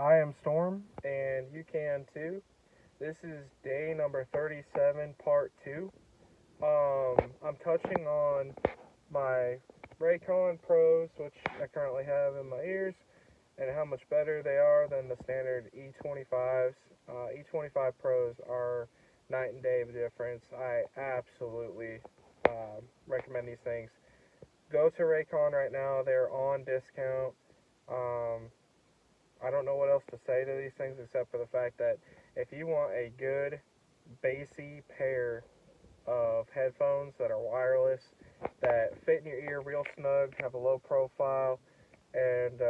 I am Storm, and you can too. This is day number 37, part 2. I'm touching on my Raycon Pros, which I currently have in my ears, and how much better they are than the standard E25s. E25 Pros are night and day of difference. I absolutely recommend these things. Go to Raycon right now, they're on discount. Um, I don't know what else to say to these things except for the fact that if you want a good, bassy pair of headphones that are wireless, that fit in your ear real snug, have a low profile, and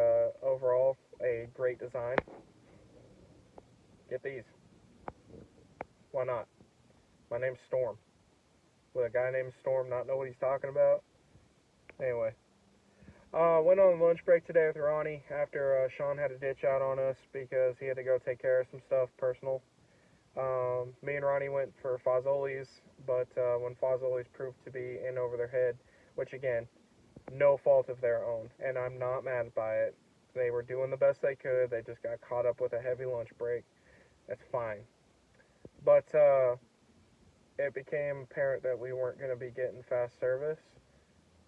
overall a great design, get these. Why not? My name's Storm. Would a guy named Storm not know what he's talking about? Anyway, went on lunch break today with Ronnie after Sean had to ditch out on us because he had to go take care of some stuff personal. Me and Ronnie went for Fazoli's, but when Fazoli's proved to be in over their head, which again, no fault of their own, and I'm not mad by it. They were doing the best they could. They just got caught up with a heavy lunch break. That's fine. But it became apparent that we weren't going to be getting fast service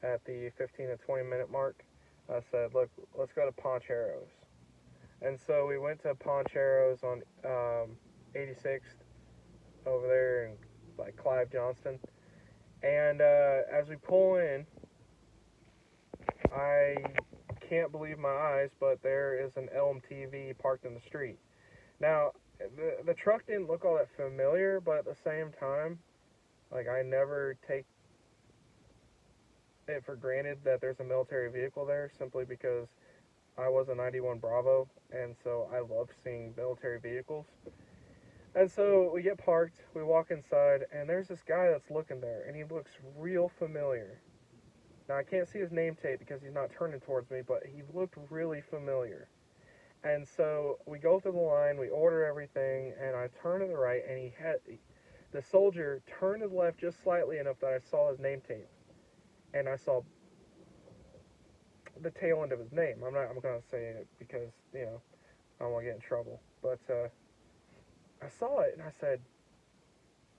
at the 15 to 20 minute mark. I said, look, let's go to Poncheros. And so we went to Poncheros on 86th over there in like Clive Johnston. And as we pull in, I can't believe my eyes, but there is an Elm TV parked in the street. Now, the truck didn't look all that familiar, but at the same time, like I never take it for granted that there's a military vehicle there simply because I was a 91 Bravo, and so I love seeing military vehicles. And so we get parked, we walk inside, and there's this guy that's looking there, and he looks real familiar. Now, I can't see his name tape because he's not turning towards me, but he looked really familiar. And so we go through the line, we order everything, and I turn to the right, and the soldier turned to the left just slightly enough that I saw his name tape. And I saw the tail end of his name. I'm going to say it because, I don't want to get in trouble. But I saw it, and I said,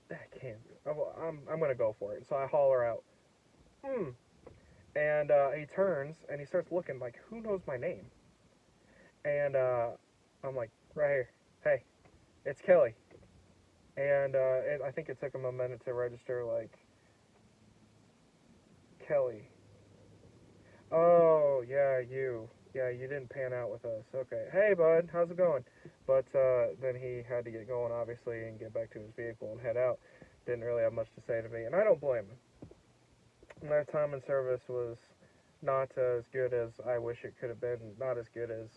that can't be. I'm going to go for it. So I holler out, And he turns and he starts looking like, who knows my name? And I'm like, right here. Hey, it's Kelly. And I think it took him a minute to register, like, Kelly. Oh, yeah, you. Yeah, you didn't pan out with us. Okay. Hey, bud, how's it going? But then he had to get going, obviously, and get back to his vehicle and head out. Didn't really have much to say to me, and I don't blame him. My time in service was not as good as I wish it could have been, not as good as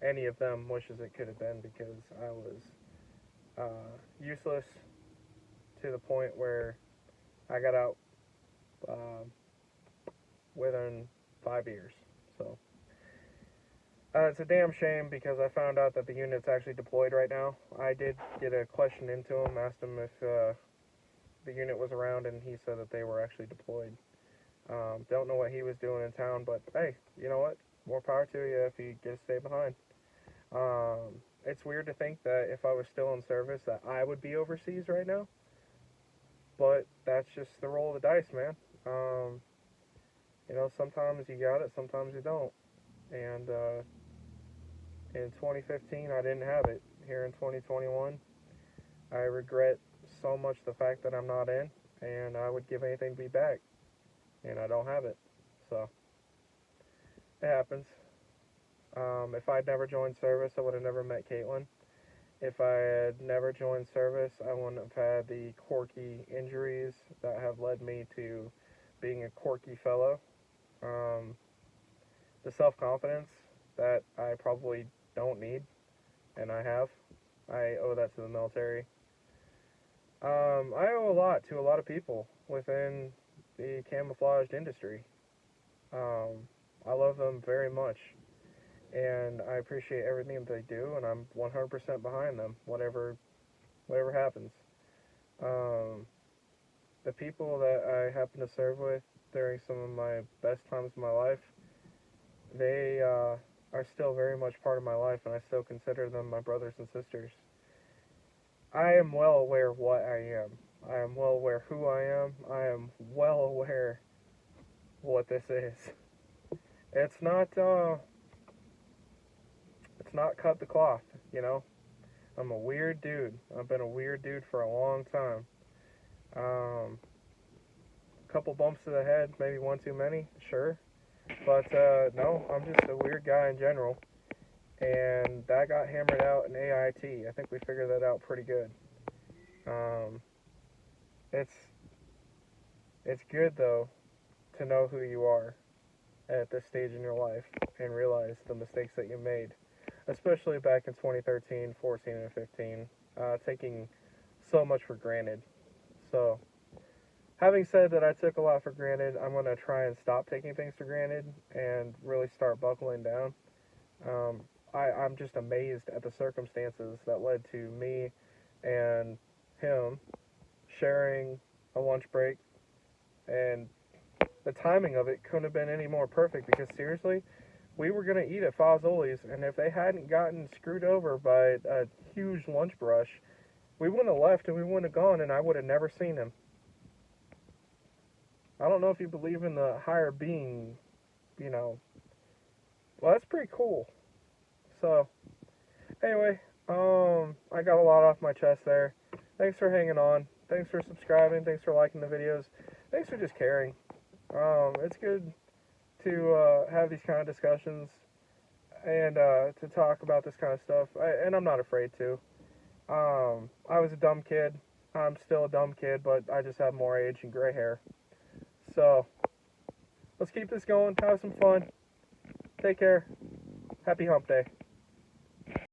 any of them wishes it could have been because I was useless to the point where I got out within 5 years. So it's a damn shame because I found out that the unit's actually deployed right now. I did get a question into him, asked him if the unit was around, and he said that they were actually deployed. Don't know what he was doing in town, but hey, you know what? More power to you if you get to stay behind. It's weird to think that if I was still in service that I would be overseas right now, but that's just the roll of the dice, man. Sometimes you got it, sometimes you don't. And in 2015, I didn't have it. Here in 2021, I regret so much the fact that I'm not in, and I would give anything to be back, and I don't have it. So it happens. If I'd never joined service, I would have never met Caitlin. If I had never joined service, I wouldn't have had the quirky injuries that have led me to being a quirky fellow. Um, the self-confidence that I probably don't need, and I have. I owe that to the military. I owe a lot to a lot of people within the camouflaged industry. I love them very much, and I appreciate everything that they do, and I'm 100% behind them, whatever happens. Um, the people that I happen to serve with during some of my best times of my life, they are still very much part of my life, and I still consider them my brothers and sisters. I am well aware of what I am. I am well aware who I am. I am well aware what this is. It's not cut the cloth, you know? I'm a weird dude. I've been a weird dude for a long time. Couple bumps to the head, maybe one too many, sure. But no, I'm just a weird guy in general. And that got hammered out in AIT. I think we figured that out pretty good. It's good though to know who you are at this stage in your life and realize the mistakes that you made, especially back in 2013, 14, and 15, taking so much for granted. So, having said that I took a lot for granted, I'm going to try and stop taking things for granted and really start buckling down. I'm just amazed at the circumstances that led to me and him sharing a lunch break, and the timing of it couldn't have been any more perfect because seriously, we were going to eat at Fazoli's, and if they hadn't gotten screwed over by a huge lunch brush, we wouldn't have left and we wouldn't have gone, and I would have never seen him. I don't know if you believe in the higher being, well, that's pretty cool. So, anyway, I got a lot off my chest there. Thanks for hanging on. Thanks for subscribing. Thanks for liking the videos. Thanks for just caring. It's good to have these kind of discussions and to talk about this kind of stuff. And I'm not afraid to. I was a dumb kid. I'm still a dumb kid, but I just have more age and gray hair. So, let's keep this going. Have some fun. Take care. Happy hump day.